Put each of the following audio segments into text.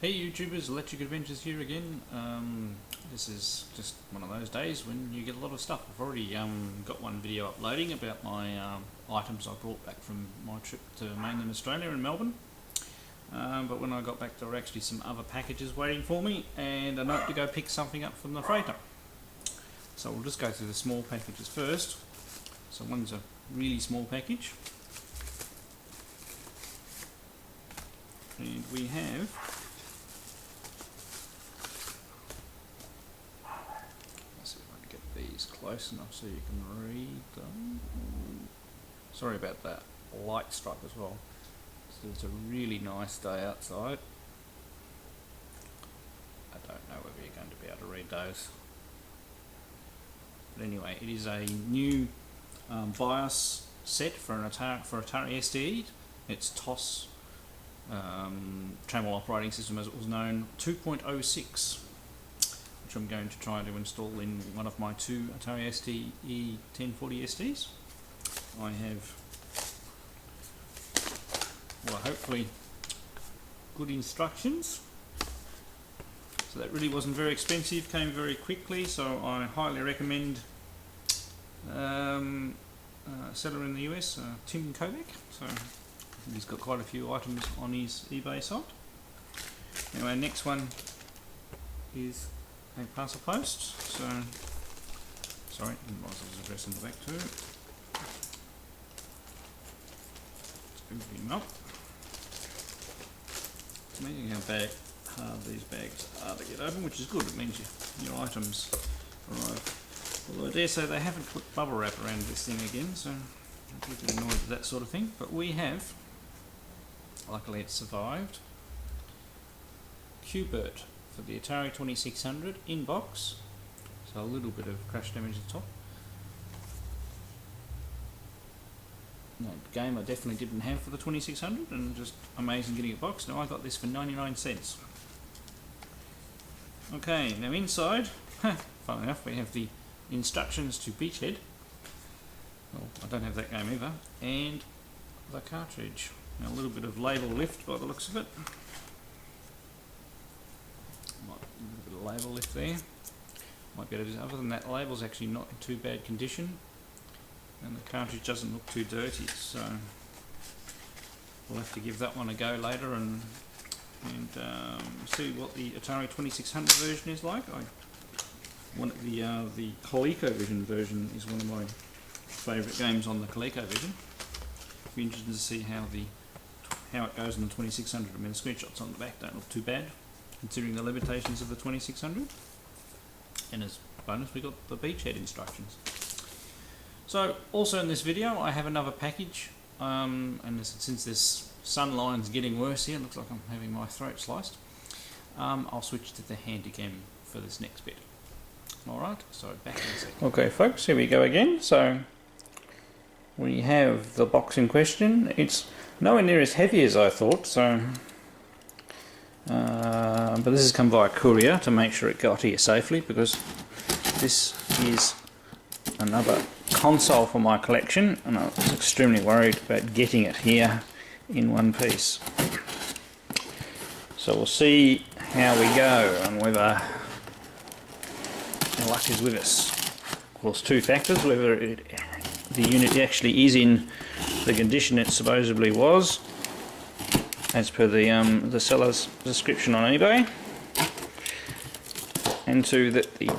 Hey YouTubers, Electric Adventures here again. This is just one of those days when you get a lot of stuff. I've already got one video uploading about my items I brought back from my trip to mainland Australia in Melbourne. But when I got back there were actually some other packages waiting for me and a note to go pick something up from the freighter. So we'll just go through the small packages first. So one's a really small package. And we have these close enough so you can read them. Sorry about that light strike as well. So it's a really nice day outside. I don't know whether you're going to be able to read those. But anyway, it is a new BIOS set for Atari STE. It's TOS Travel Operating System, as it was known, 2.06. which I'm going to try to install in one of my two Atari STE 1040 STs. I have, well, hopefully good instructions. So that really wasn't very expensive, came very quickly, so I highly recommend a seller in the US, Tim Kovac. So he's got quite a few items on his eBay site. Anyway, next one is a parcel post. So, sorry, didn't realise there was an address on the back too. Let's open him up. It's amazing how hard these bags are to get open, which is good. It means your items arrive. Although I dare say they haven't put bubble wrap around this thing again, so I'm a bit annoyed with that sort of thing. But we have, luckily it survived, Q-Bert for the Atari 2600 in box, so a little bit of crash damage at the top. No, game I definitely didn't have for the 2600, and just amazing getting it boxed. Now I got this for 99 cents. Okay, now inside, funnily enough, we have the instructions to Beachhead. Well, I don't have that game either, and the cartridge. Now a little bit of label lift by the looks of it. A little bit of label lift there. Might be able to, other than that, the label's actually not in too bad condition, and the cartridge doesn't look too dirty, so we'll have to give that one a go later and see what the Atari 2600 version is like. The ColecoVision version is one of my favourite games on the ColecoVision. Be interested to see how it goes on the 2600. I mean, the screenshots on the back don't look too bad, considering the limitations of the 2600. And as a bonus, we got the Beachhead instructions. So, also in this video, I have another package, and since this sunline's getting worse here, it looks like I'm having my throat sliced, I'll switch to the Handycam for this next bit. Alright, so back in a second. Okay folks, here we go again. So, we have the box in question. It's nowhere near as heavy as I thought, so but this has come via courier to make sure it got here safely, because this is another console for my collection and I was extremely worried about getting it here in one piece. So we'll see how we go and whether luck is with us. Of course, two factors: whether the unit actually is in the condition it supposedly was, as per the seller's description on eBay, and two, that the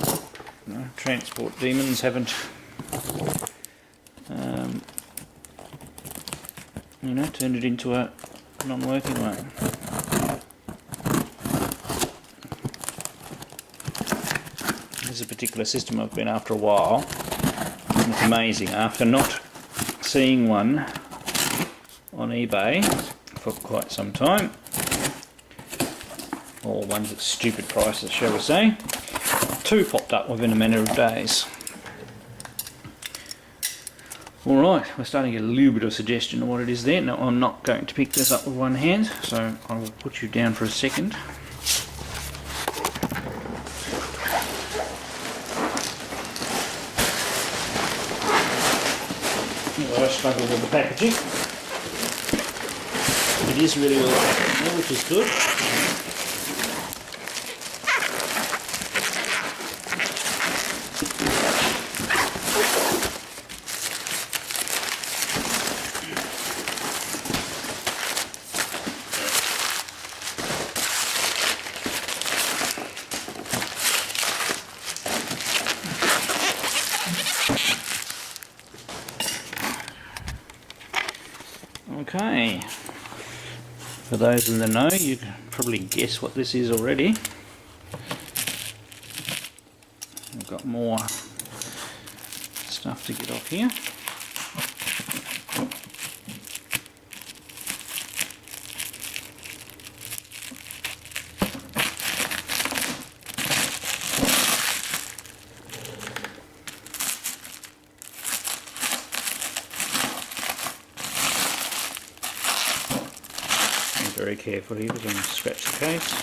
transport demons haven't turned it into a non-working one. This is a particular system I've been after a while, and it's amazing. After not seeing one on eBay for quite some time, or ones at stupid prices, shall we say, two popped up within a matter of days. Alright, we're starting to get a little bit of suggestion of what it is there. Now I'm not going to pick this up with one hand, so I will put you down for a second. I struggle with the packaging. It is really well packaged now, which is good. Okay, for those in the know, you can probably guess what this is already. We've got more stuff to get off here. Very carefully because I'm going to scratch the case.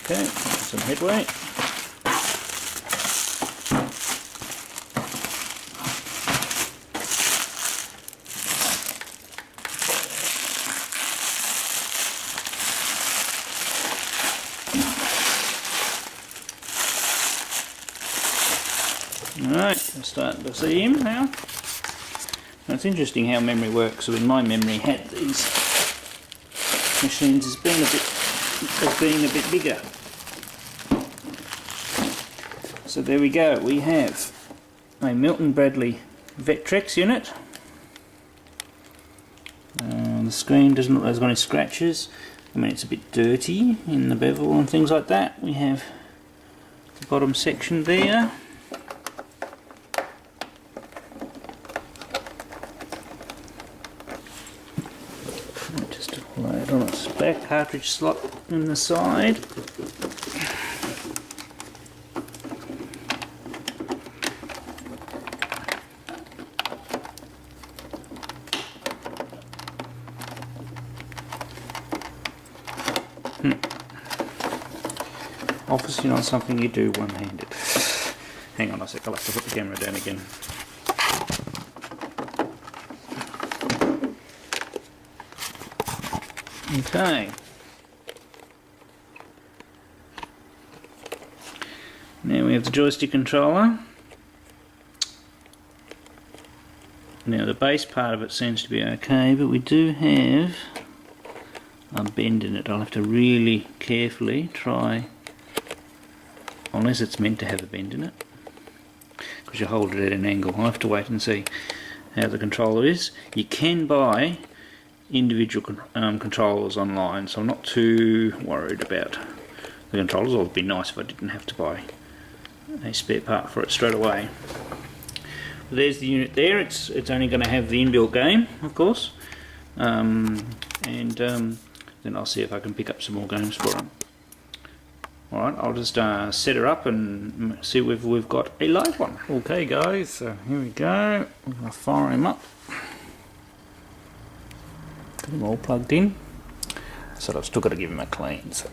Okay, some headway. Alright, I'm starting to see him now. Now it's interesting how memory works. So in my memory had these machines has been a bit bigger. So there we go, we have a Milton Bradley Vectrex unit. The screen doesn't look like there's got any scratches. I mean, it's a bit dirty in the bevel and things like that. We have the bottom section there. Just lay it on its back, cartridge slot in the side. Obviously not something you do one-handed. Hang on a sec, I'll have to put the camera down again. Okay. Now we have the joystick controller. Now the base part of it seems to be okay, but we do have a bend in it. I'll have to really carefully try, unless it's meant to have a bend in it, because you hold it at an angle. I'll have to wait and see how the controller is. You can buy individual controllers online, so I'm not too worried about the controllers. It would be nice if I didn't have to buy a spare part for it straight away. But there's the unit there. It's only going to have the inbuilt game, of course, and then I'll see if I can pick up some more games for it. Alright, I'll just set her up and see if we've got a live one. Okay guys, so here we go. I'm going to fire him up. Got them all plugged in. So I've still got to give him a clean. So.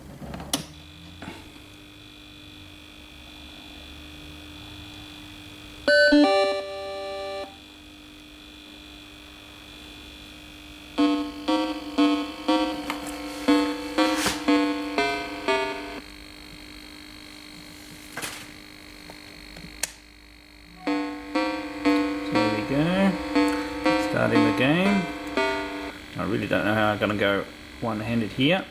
Starting the game. I really don't know how I'm going to go one-handed here.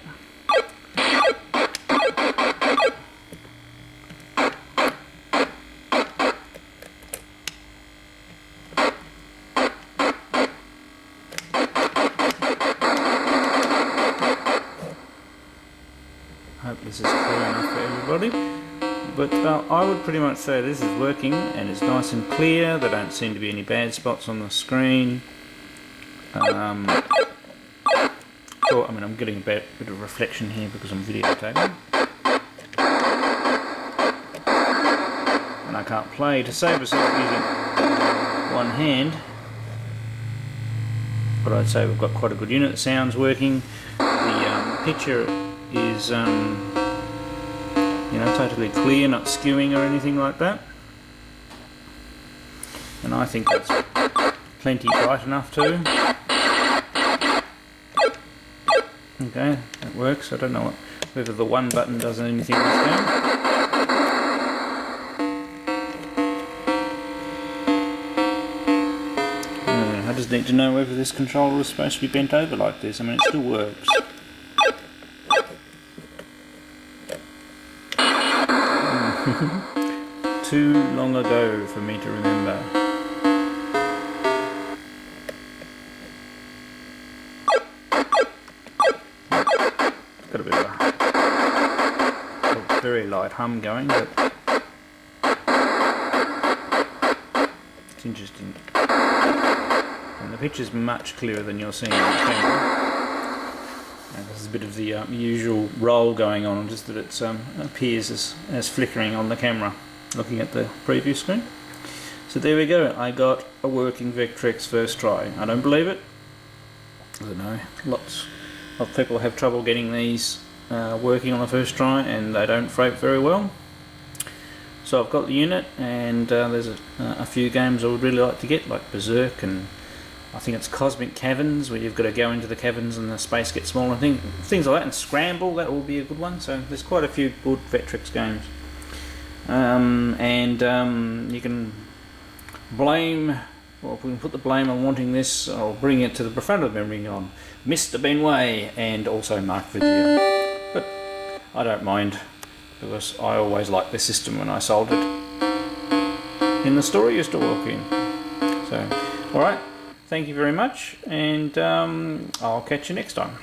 Hope this is clear enough for everybody. But I would pretty much say this is working and it's nice and clear. There don't seem to be any bad spots on the screen. So, I mean, I'm getting a bit of reflection here because I'm videotaping. And I can't play to save myself using one hand. But I'd say we've got quite a good unit. The sound's working. The picture is you know, totally clear, not skewing or anything like that. And I think that's plenty bright enough too. Okay, that works. I don't know whether the one button does anything in this game. I just just need to know whether this controller is supposed to be bent over like this. I mean, it still works. Too long ago for me to remember. Got a bit of a very light hum going, but it's interesting. And the picture's much clearer than you're seeing on the camera. And there's a bit of the usual roll going on, just that it appears as flickering on the camera, looking at the preview screen. So there we go, I got a working Vectrex first try. I don't believe it. I don't know, lots of people have trouble getting these working on the first try, and they don't freight very well. So I've got the unit, and there's a few games I would really like to get, like Berserk, and I think it's Cosmic Caverns, where you've got to go into the caverns and the space gets smaller, things like that, and Scramble, that will be a good one. So there's quite a few good Vectrex games. You can blame, well, we can put the blame on wanting this, or bring it to the front of the memory on Mr. Benway and also Mark Vigier. But I don't mind, because I always liked the system when I sold it in the store I used to work in. So, alright, thank you very much, and I'll catch you next time.